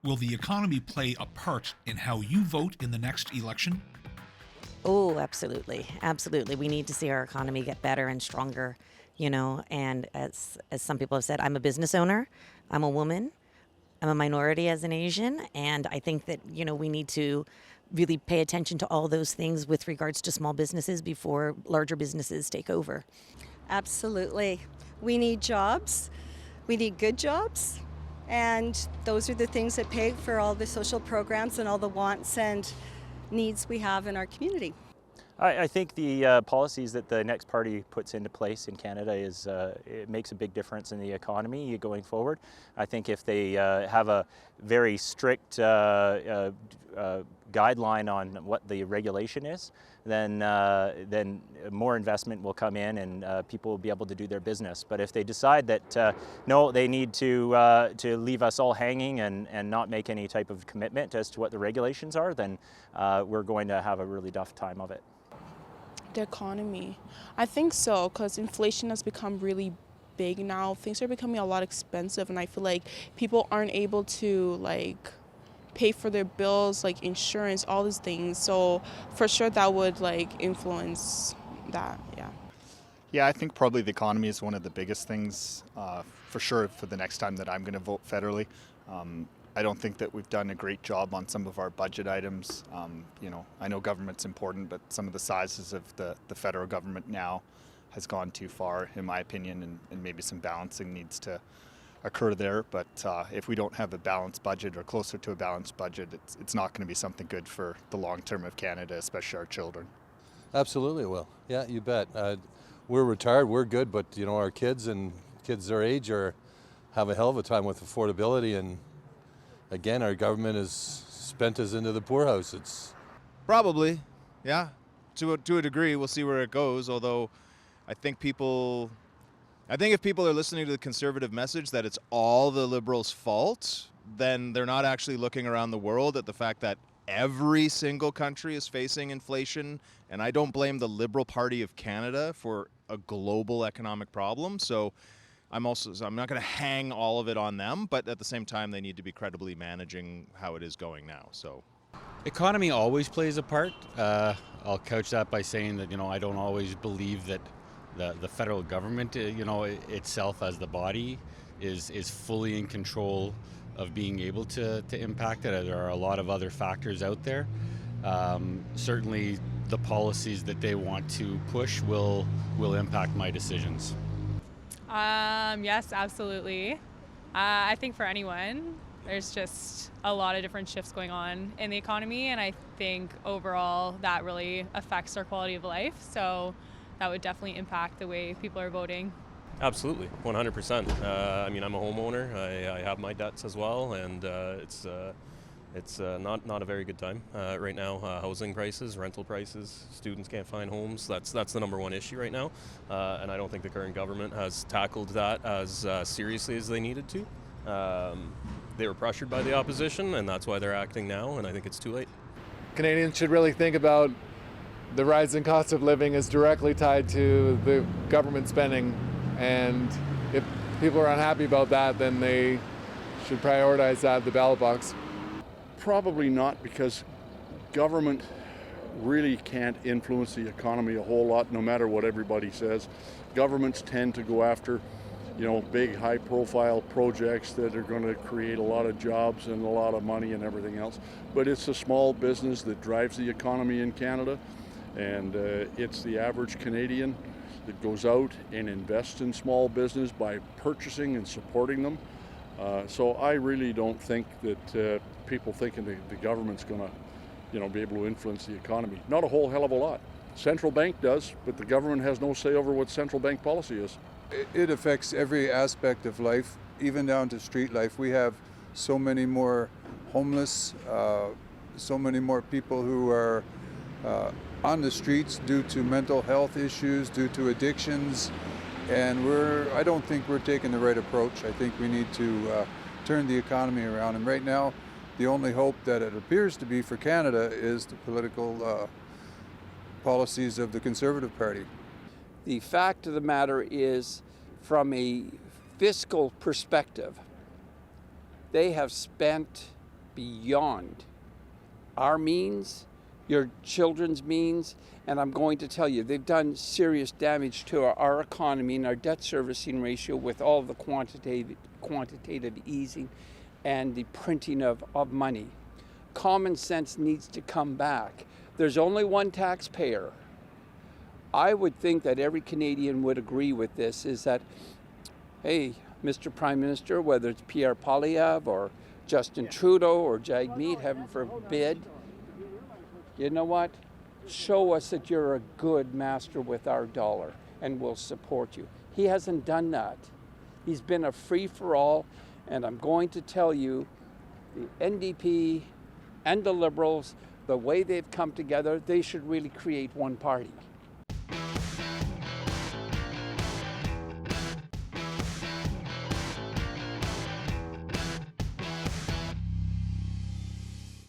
Will the economy play a part in how you vote in the next election? Oh, absolutely. Absolutely. We need to see our economy get better and stronger, and as some people have said, I'm a business owner. I'm a woman. I'm a minority as an Asian, and I think that, we need to really pay attention to all those things with regards to small businesses before larger businesses take over. Absolutely. We need jobs. We need good jobs. And those are the things that pay for all the social programs and all the wants and needs we have in our community. I think the policies that the next party puts into place in Canada it makes a big difference in the economy going forward. I think if they have a very strict guideline on what the regulation is, then more investment will come in and people will be able to do their business. But if they decide that no, they need to leave us all hanging and not make any type of commitment as to what the regulations are, then we're going to have a really tough time of it. The economy. I think so, because inflation has become really big now. Things are becoming a lot expensive, and I feel like people aren't able to pay for their bills, like insurance, all these things. So for sure that would influence that, yeah. Yeah, I think probably the economy is one of the biggest things for sure for the next time that I'm going to vote federally. I don't think that we've done a great job on some of our budget items. I know government's important, but some of the sizes of the federal government now has gone too far, in my opinion, and maybe some balancing needs to occur there. But if we don't have a balanced budget or closer to a balanced budget, it's not going to be something good for the long term of Canada, especially our children. Absolutely it will. Yeah, you bet. We're retired, we're good, but our kids and kids their age have a hell of a time with affordability, and again, our government has spent us into the poorhouse. It's probably, yeah, to a degree. We'll see where it goes. Although, I think if people are listening to the conservative message that it's all the Liberals' fault, then they're not actually looking around the world at the fact that every single country is facing inflation, and I don't blame the Liberal Party of Canada for a global economic problem. So I'm not going to hang all of it on them, but at the same time, they need to be credibly managing how it is going now. So, economy always plays a part. I'll couch that by saying that I don't always believe that the federal government, itself as the body, is fully in control of being able to impact it. There are a lot of other factors out there. Certainly, the policies that they want to push will impact my decisions. Yes, absolutely. I think for anyone, there's just a lot of different shifts going on in the economy, and I think overall that really affects their quality of life. So that would definitely impact the way people are voting. Absolutely, 100%. I'm a homeowner. I have my debts as well, and it's not a very good time right now. Housing prices, rental prices, students can't find homes. That's the number one issue right now, and I don't think the current government has tackled that as seriously as they needed to. They were pressured by the opposition, and that's why they're acting now, and I think it's too late. Canadians should really think about the rising cost of living is directly tied to the government spending, and if people are unhappy about that, then they should prioritize that at the ballot box. Probably not, because government really can't influence the economy a whole lot, no matter what everybody says. Governments tend to go after, big high-profile projects that are going to create a lot of jobs and a lot of money and everything else. But it's a small business that drives the economy in Canada, and it's the average Canadian that goes out and invests in small business by purchasing and supporting them. So I really don't think that people thinking the government's going to, be able to influence the economy. Not a whole hell of a lot. Central bank does, but the government has no say over what central bank policy is. It affects every aspect of life, even down to street life. We have so many more homeless, so many more people who are on the streets due to mental health issues, due to addictions. And I don't think we're taking the right approach. I think we need to turn the economy around. And right now, the only hope that it appears to be for Canada is the political policies of the Conservative Party. The fact of the matter is, from a fiscal perspective, they have spent beyond our means, your children's means, and I'm going to tell you, they've done serious damage to our economy and our debt servicing ratio with all the quantitative easing and the printing of money. Common sense needs to come back. There's only one taxpayer. I would think that every Canadian would agree with this, is that, hey, Mr. Prime Minister, whether it's Pierre Poilievre or Justin Trudeau or Jagmeet, heaven forbid, you know what? Show us that you're a good master with our dollar and we'll support you. He hasn't done that. He's been a free-for-all, and I'm going to tell you, the NDP and the Liberals, the way they've come together, they should really create one party.